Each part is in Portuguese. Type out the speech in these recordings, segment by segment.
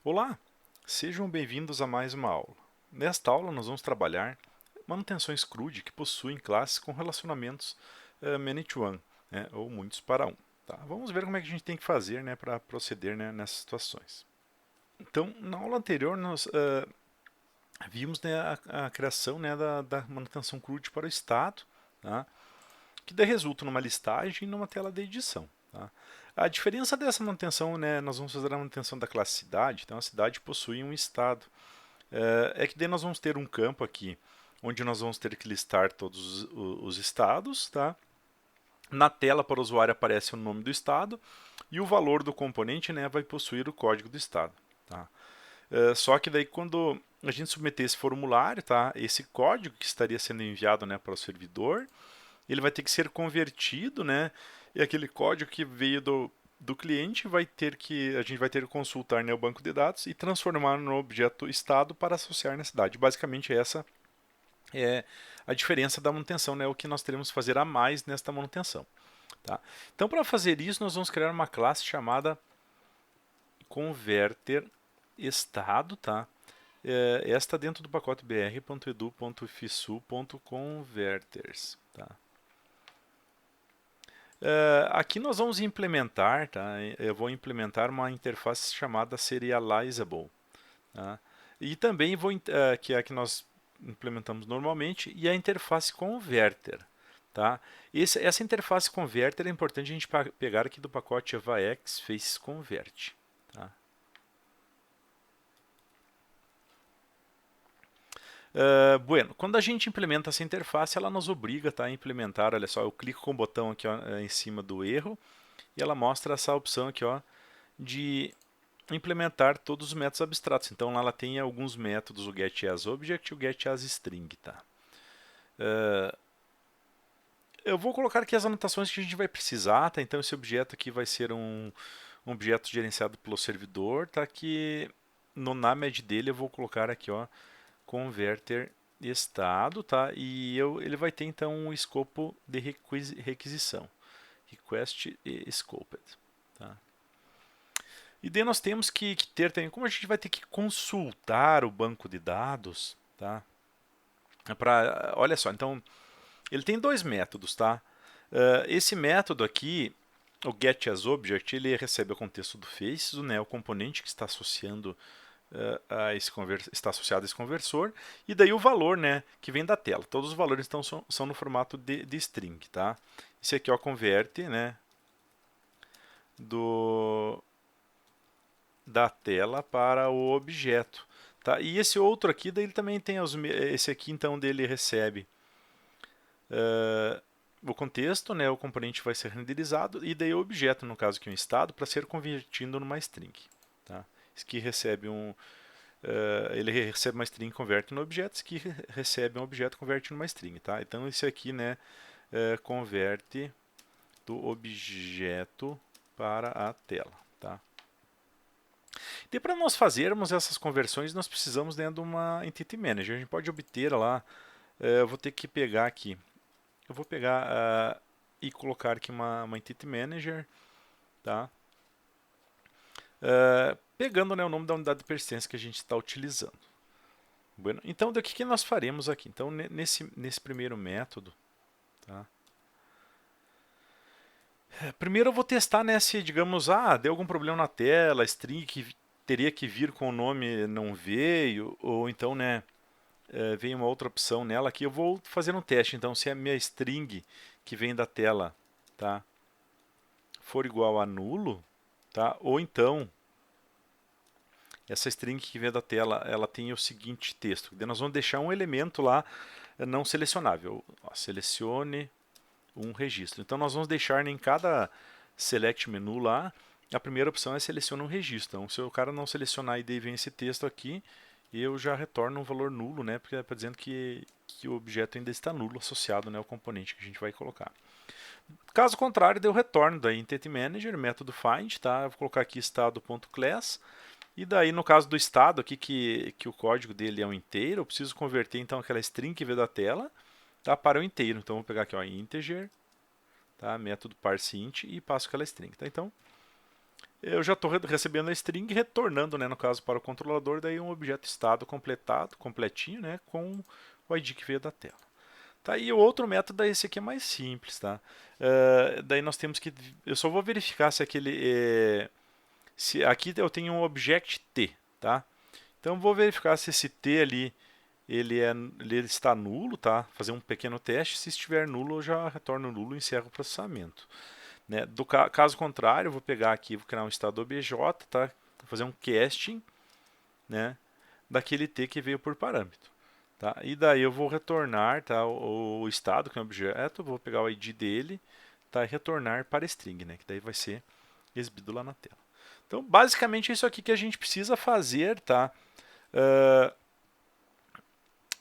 Olá, sejam bem-vindos a mais uma aula. Nesta aula nós vamos trabalhar manutenções CRUD que possuem classes com relacionamentos many to one, né, ou muitos para um. Tá? Vamos ver como é que a gente tem que fazer, né, para proceder, né, nessas situações. Então, na aula anterior nós vimos, né, a criação, né, da manutenção CRUD para o estado, tá? Que daí resulta numa listagem e numa tela de edição. Tá? A diferença dessa manutenção, né, nós vamos fazer a manutenção da classe cidade, então a cidade possui um estado. É que daí nós vamos ter um campo aqui, onde nós vamos ter que listar todos os estados. Tá? Na tela para o usuário aparece o nome do estado e o valor do componente, né, vai possuir o código do estado. Tá? Só que daí quando a gente submeter esse formulário, tá, esse código que estaria sendo enviado, né, para o servidor, ele vai ter que ser convertido, né? E aquele código que veio do cliente a gente vai ter que consultar, né, o banco de dados e transformar no objeto estado para associar na cidade. Basicamente essa é a diferença da manutenção, né? O que nós teremos que fazer a mais nesta manutenção. Tá? Então, para fazer isso, nós vamos criar uma classe chamada converter estado, tá? Esta dentro do pacote br.edu.fisu.converters, tá? Aqui nós vamos implementar, tá? Eu vou implementar uma interface chamada Serializable, tá? E também que é a que nós implementamos normalmente, e a interface Converter, tá? Essa interface Converter é importante a gente pegar aqui do pacote AvaX Face Convert, tá? Bueno, quando a gente implementa essa interface, ela nos obriga, tá, a implementar. Olha só, eu clico com o botão aqui, ó, em cima do erro e ela mostra essa opção aqui, ó, de implementar todos os métodos abstratos. Então lá ela tem alguns métodos, o getAsObject e o getAsString. Tá? Eu vou colocar aqui as anotações que a gente vai precisar. Tá? Então esse objeto aqui vai ser um objeto gerenciado pelo servidor. Tá? Que no named dele eu vou colocar aqui, ó, converter estado, tá? E ele vai ter então um escopo de requisição, request e scoped, tá? E daí nós temos que ter também, como a gente vai ter que consultar o banco de dados, tá? Olha só, então ele tem dois métodos, tá? Esse método aqui, o getAsObject, ele recebe o contexto do Faces, né, o componente que está associando está associado a esse conversor, e daí o valor, né, que vem da tela. Todos os valores então são no formato de string, tá? Esse aqui, ó, converte, né, do da tela para o objeto, tá? E esse outro aqui, daí ele também tem esse aqui, então dele recebe o contexto, né, o componente vai ser renderizado e daí o objeto, no caso aqui um estado, para ser convertido numa string, tá? Esse aqui recebe ele recebe uma string e converte no objeto, esse aqui recebe um objeto e converte numa string, tá? Então esse aqui, né, converte do objeto para a tela, tá? E para nós fazermos essas conversões, nós precisamos dentro de uma Entity Manager. A gente pode obter lá, eu vou ter que pegar aqui, eu vou pegar e colocar aqui uma Entity Manager, tá? Pegando, né, o nome da unidade de persistência que a gente está utilizando. Bueno, então, o que nós faremos aqui? Então, nesse primeiro método, tá? Primeiro eu vou testar, né, se, digamos, deu algum problema na tela, a string que teria que vir com o nome não veio, ou então, né, veio uma outra opção nela aqui. Eu vou fazer um teste, então, se a minha string que vem da tela, tá, for igual a nulo, tá, ou então essa string que vem da tela, ela tem o seguinte texto. Daí nós vamos deixar um elemento lá não selecionável. Ó, selecione um registro. Então nós vamos deixar em cada select menu lá, a primeira opção é seleciona um registro. Então se o cara não selecionar e daí vem esse texto aqui, eu já retorno um valor nulo, né? Porque está dizendo que o objeto ainda está nulo associado, né, ao componente que a gente vai colocar. Caso contrário, deu retorno da Entity Manager, método find, tá? Eu vou colocar aqui estado.class. E daí, no caso do estado aqui, que o código dele é um inteiro, eu preciso converter então aquela string que veio da tela, tá, para o inteiro. Então, vou pegar aqui, ó, integer, tá, método parseInt e passo aquela string. Tá? Então, eu já estou recebendo a string e retornando, né, no caso, para o controlador, daí um objeto estado completado, completinho, né, com o ID que veio da tela. Tá, e o outro método, esse aqui é mais simples, tá? Daí nós temos que, eu só vou verificar se aquele, se aqui eu tenho um object t, tá? Então vou verificar se esse t ali ele está nulo, tá? Fazer um pequeno teste. Se estiver nulo, eu já retorno nulo e encerro o processamento. Né? Caso contrário, eu vou pegar aqui, vou criar um estado obj, tá? Vou fazer um casting, né? Daquele t que veio por parâmetro. Tá? E daí eu vou retornar, tá? O estado, que é um objeto, vou pegar o ID dele, tá? E retornar para string, né? Que daí vai ser exibido lá na tela. Então, basicamente é isso aqui que a gente precisa fazer, tá? Uh,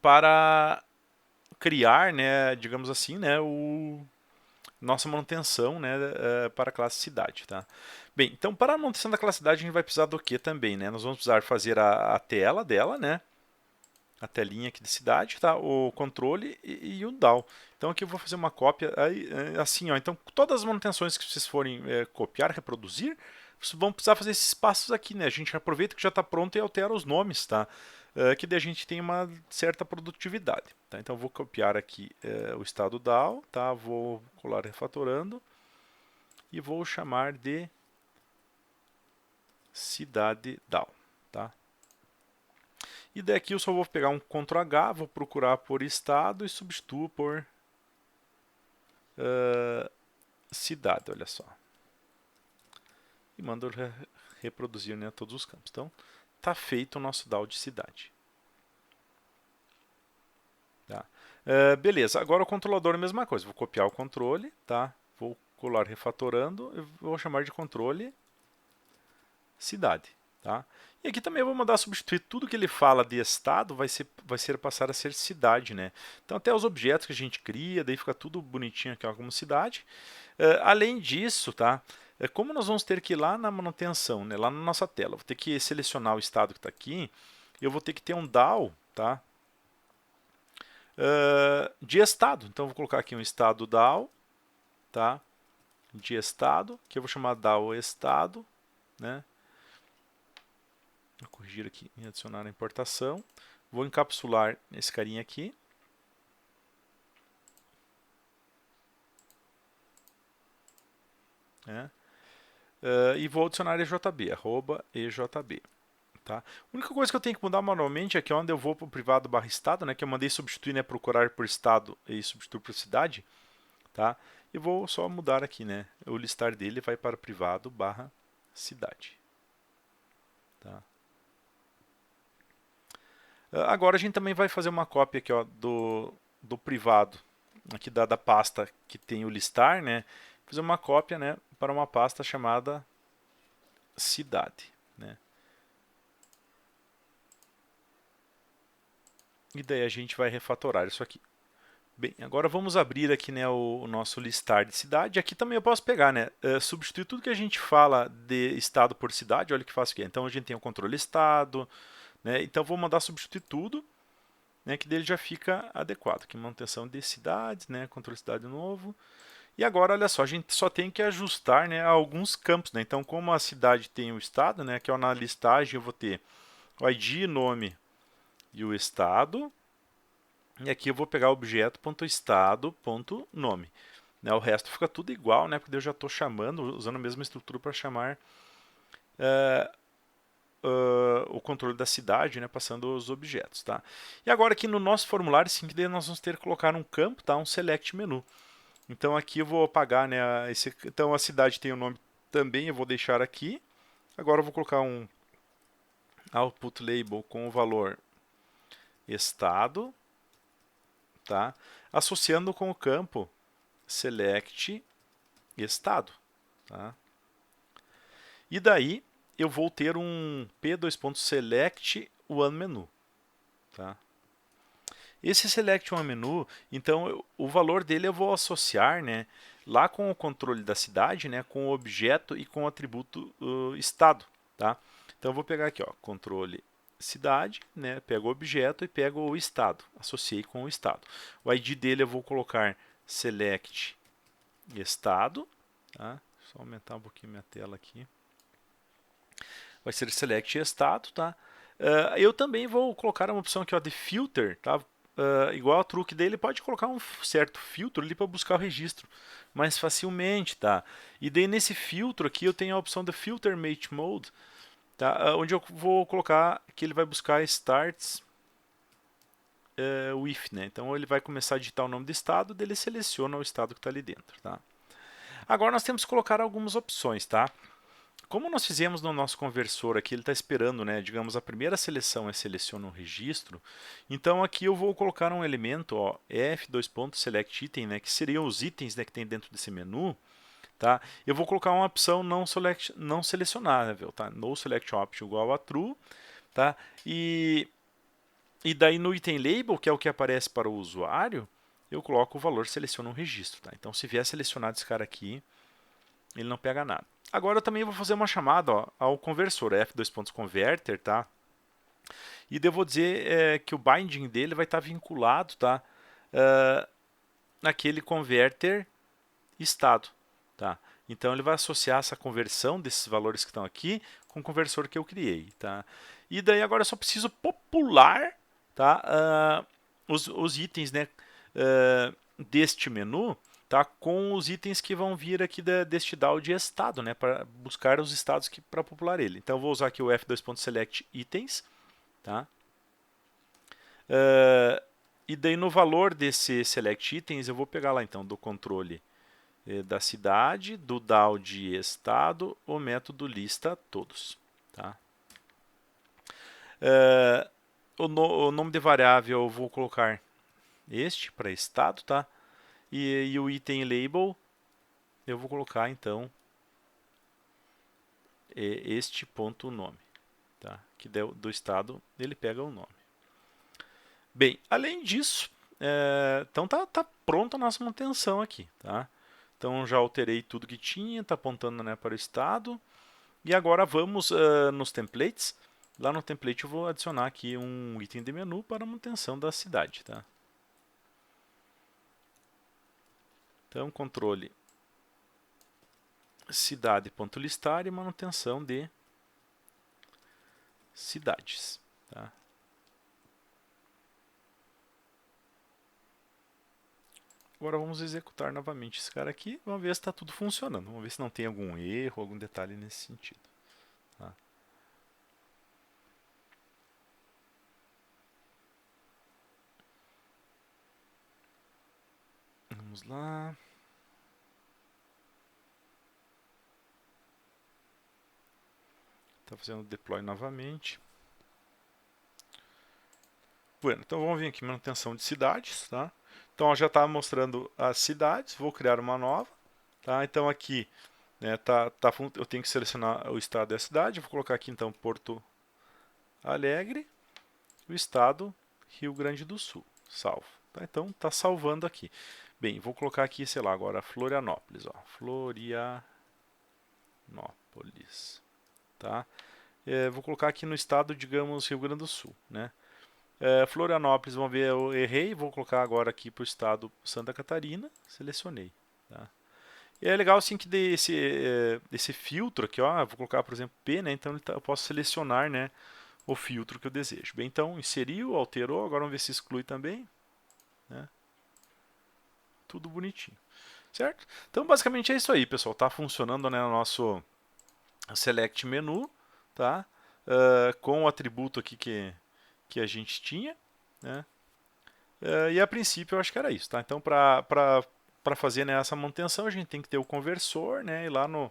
para criar, né, digamos assim, né, nossa manutenção, né, para a classe cidade, tá? Bem, então para a manutenção da classe cidade a gente vai precisar do que também, né? Nós vamos precisar fazer a tela dela, né? A telinha aqui de cidade, tá? O controle e o DAO. Então aqui eu vou fazer uma cópia assim, ó. Então todas as manutenções que vocês forem copiar, reproduzir, vocês vão precisar fazer esses passos aqui, né? A gente aproveita que já está pronto e altera os nomes, tá? Que daí a gente tem uma certa produtividade, tá? Então eu vou copiar aqui o estado DAO, tá? Vou colar refatorando e vou chamar de cidade DAO, tá? E daqui eu só vou pegar um Ctrl H, vou procurar por estado e substituo por cidade, olha só. E mando reproduzir, né, todos os campos. Então, está feito o nosso DAO de cidade. Tá. Beleza, agora o controlador é a mesma coisa. Vou copiar o controle, tá? Vou colar refatorando e vou chamar de controle cidade. Tá? E aqui também eu vou mandar substituir tudo que ele fala de estado, vai ser passar a ser cidade. Né? Então até os objetos que a gente cria, daí fica tudo bonitinho aqui ó, como cidade. Além disso, tá? Como nós vamos ter que ir lá na manutenção, né? Lá na nossa tela, vou ter que selecionar o estado que está aqui, eu vou ter que ter um DAO, tá? De estado. Então eu vou colocar aqui um estado DAO, tá? De estado, que eu vou chamar DAO estado, né? Vou corrigir aqui em adicionar a importação. Vou encapsular esse carinha aqui. Né? E vou adicionar EJB, @EJB. Tá? A única coisa que eu tenho que mudar manualmente é que onde eu vou para o privado barra estado, né, que eu mandei substituir, né, procurar por estado e substituir por cidade. Tá? E vou só mudar aqui, né? O listar dele vai para privado barra cidade. Tá? Agora a gente também vai fazer uma cópia aqui, ó, do privado, aqui da pasta que tem o listar, né? Fazer uma cópia, né, para uma pasta chamada cidade, né? E daí a gente vai refatorar isso aqui. Bem, agora vamos abrir aqui, né, o nosso listar de cidade. Aqui também eu posso pegar, né, substituir tudo que a gente fala de estado por cidade. Olha que fácil que é. Então a gente tem o controle estado, né? Então vou mandar substituir tudo, né, que dele já fica adequado. Aqui manutenção de cidades, né, controle cidade novo. E agora, olha só, a gente só tem que ajustar, né, alguns campos, né? Então, como a cidade tem o estado, né, que é na listagem eu vou ter o ID, nome e o estado. E aqui eu vou pegar objeto.estado.nome. Né, o resto fica tudo igual, né, porque eu já estou chamando, usando a mesma estrutura para chamar o controle da cidade, né, passando os objetos. Tá? E agora aqui no nosso formulário, sim, que nós vamos ter que colocar um campo, tá, um select menu. Então aqui eu vou apagar, né, então a cidade tem o nome também, eu vou deixar aqui. Agora eu vou colocar um output label com o valor estado, tá? Associando com o campo select estado. Tá? E daí eu vou ter um p2.select one menu. Tá? Esse select one menu, então o valor dele eu vou associar, né, lá com o controle da cidade, né, com o objeto e com o atributo estado. Tá? Então eu vou pegar aqui, ó, controle cidade, né, pego o objeto e pego o estado, associei com o estado. O ID dele eu vou colocar select estado, tá? Só aumentar um pouquinho minha tela aqui. vai ser select estado, tá? Eu também vou colocar uma opção aqui, ó, de filter, tá? Igual a truque dele, pode colocar um certo filtro ali para buscar o registro mais facilmente, tá? E daí nesse filtro aqui eu tenho a opção de filter mate mode, tá? Onde eu vou colocar que ele vai buscar starts with, né? Então ele vai começar a digitar o nome do estado, daí ele seleciona o estado que está ali dentro, tá? Agora nós temos que colocar algumas opções, tá? Como nós fizemos no nosso conversor aqui, ele está esperando, né? Digamos, a primeira seleção é seleciona um registro. Então aqui eu vou colocar um elemento, ó, f2.select item, né? Que seriam os itens, né, que tem dentro desse menu, tá? Eu vou colocar uma opção não selecionável, tá? No select option igual a true, tá? E daí no item label, que é o que aparece para o usuário, eu coloco o valor seleciona um registro, tá? Então se vier selecionado esse cara aqui, ele não pega nada. Agora eu também vou fazer uma chamada, ó, ao conversor, f2.converter, tá? E eu vou dizer que o binding dele vai estar vinculado, tá? Naquele converter estado, tá? Então ele vai associar essa conversão desses valores que estão aqui com o conversor que eu criei, tá? E daí agora eu só preciso popular, tá? Os itens, né? Deste menu, tá? Com os itens que vão vir aqui deste DAO de estado, né? Para buscar os estados para popular ele. Então eu vou usar aqui o f2.select itens, tá? E daí no valor desse select itens eu vou pegar lá então do controle da cidade, do DAO de estado, o método lista todos, tá? O nome de variável eu vou colocar este para estado, tá? E o item label eu vou colocar então este ponto nome, tá? Que do estado ele pega o nome. Bem, além disso, então tá pronta a nossa manutenção aqui, tá? Então já alterei tudo que tinha, tá apontando, né, para o estado. E agora vamos nos templates. Lá no template eu vou adicionar aqui um item de menu para a manutenção da cidade, tá? Então controle cidade.listar e manutenção de cidades, tá? Agora vamos executar novamente esse cara aqui. Vamos ver se está tudo funcionando. Vamos ver se não tem algum erro, algum detalhe nesse sentido, tá? Vamos lá. Está fazendo deploy novamente. Bueno, então vamos vir aqui manutenção de cidades, tá? Então já está mostrando as cidades. Vou criar uma nova, tá? Então aqui, né, eu tenho que selecionar o estado da cidade. Vou colocar aqui então Porto Alegre, o estado Rio Grande do Sul. Salvo. Tá? Então está salvando aqui. Bem, vou colocar aqui, sei lá, agora Florianópolis, ó. Florianópolis, tá? Vou colocar aqui no estado, digamos, Rio Grande do Sul, né? Florianópolis, vamos ver, eu errei, vou colocar agora aqui para o estado Santa Catarina, selecionei, tá? E é legal assim que desse filtro aqui, ó, vou colocar, por exemplo, P, né? Então eu posso selecionar, né, o filtro que eu desejo. Bem, então inseriu, alterou, agora vamos ver se exclui também, né? Tudo bonitinho, certo? Então basicamente é isso aí, pessoal. Tá funcionando, né, o nosso select menu, tá? Com o atributo aqui que a gente tinha, né? E a princípio eu acho que era isso, tá? Então para fazer, né, essa manutenção a gente tem que ter o conversor, né? E lá no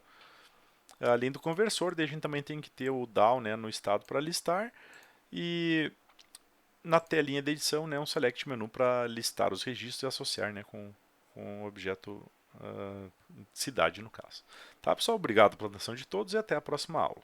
além do conversor, daí a gente também tem que ter o DAO, né, no estado para listar e na telinha de edição, né, um select menu para listar os registros e associar, né, com o objeto cidade no caso. Tá, pessoal? Obrigado pela atenção de todos e até a próxima aula.